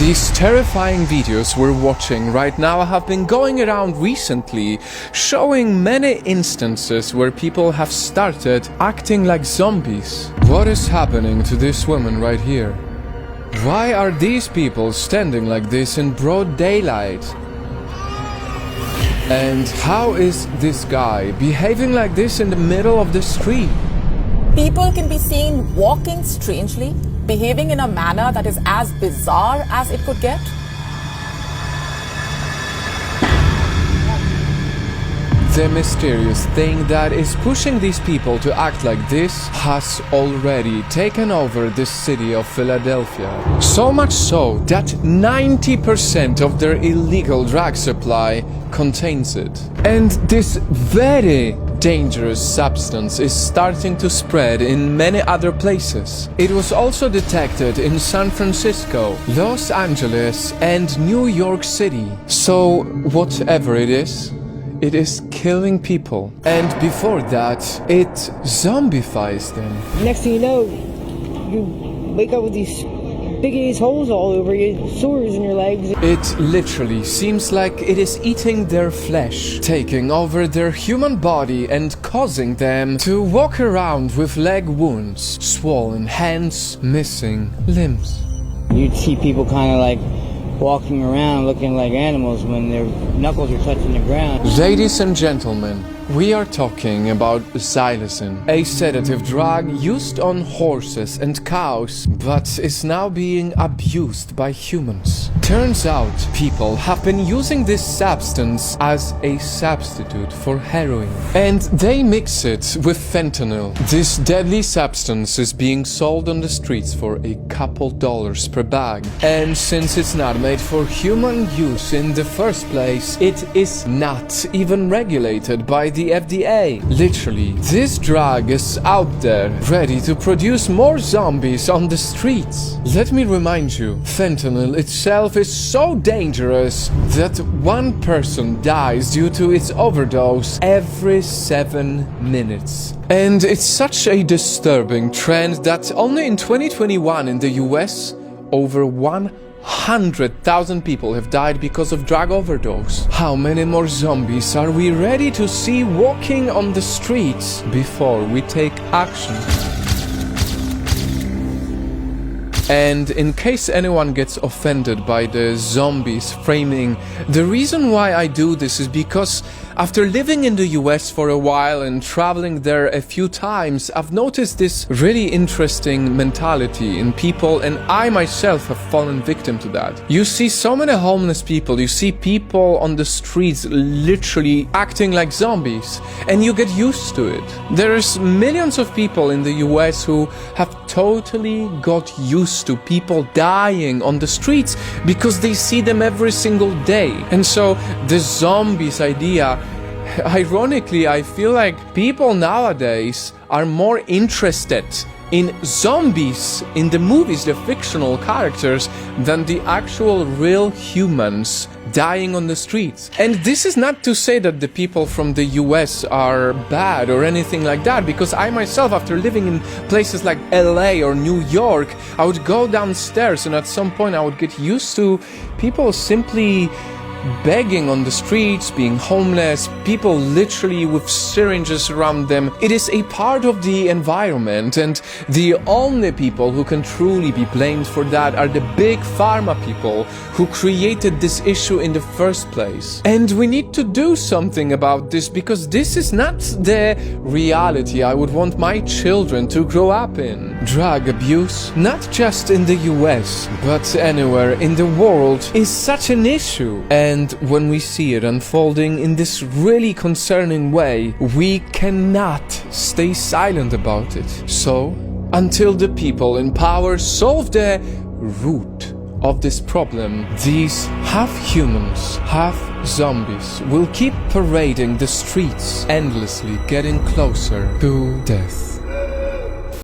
These terrifying videos we're watching right now have been going around recently, showing many instances where people have started acting like zombies. What is happening to this woman right here? Why are these people standing like this in broad daylight? And how is this guy behaving like this in the middle of the street? People can be seen walking strangely, behaving in a manner that is as bizarre as it could get. The mysterious thing that is pushing these people to act like this has already taken over the city of Philadelphia. So much so that 90% of their illegal drug supply contains it. And this very dangerous substance is starting to spread in many other places. It was also detected in San Francisco, Los Angeles, and New York City. So whatever it is killing people. And before that, it zombifies them. Next thing you know, you wake up with these big ass holes all over you, sores in your legs. It literally seems like it is eating their flesh, taking over their human body and causing them to walk around with leg wounds, swollen hands, missing limbs. You'd see people kind of like walking around looking like animals when their knuckles are touching the ground. Ladies and gentlemen, we are talking about xylazine, a sedative drug used on horses and cows, but is now being abused by humans. Turns out, people have been using this substance as a substitute for heroin. And they mix it with fentanyl. This deadly substance is being sold on the streets for a couple dollars per bag. And since it's not made for human use in the first place, it is not even regulated by the FDA. Literally, this drug is out there, ready to produce more zombies on the streets. Let me remind you, fentanyl itself is so dangerous that one person dies due to its overdose every 7 minutes. And it's such a disturbing trend that only in 2021 in the US, over 100,000 people have died because of drug overdose. How many more zombies are we ready to see walking on the streets before we take action? And in case anyone gets offended by the zombies framing, the reason why I do this is because after living in the US for a while and traveling there a few times, I've noticed this really interesting mentality in people, and I myself have fallen victim to that. You see so many homeless people, you see people on the streets literally acting like zombies, and you get used to it. There's millions of people in the US who have totally got used to people dying on the streets because they see them every single day. And so the zombies idea, ironically, I feel like people nowadays are more interested in zombies in the movies, the fictional characters, than the actual real humans dying on the streets. And this is not to say that the people from the US are bad or anything like that, because I myself, after living in places like LA or New York, I would go downstairs and at some point I would get used to people simply begging on the streets, being homeless, people literally with syringes around them. It is a part of the environment, and the only people who can truly be blamed for that are the big pharma people who created this issue in the first place. And we need to do something about this, because this is not the reality I would want my children to grow up in. Drug abuse, not just in the US, but anywhere in the world, is such an issue. And when we see it unfolding in this really concerning way, we cannot stay silent about it. So, until the people in power solve the root of this problem, these half humans, half zombies will keep parading the streets, endlessly getting closer to death.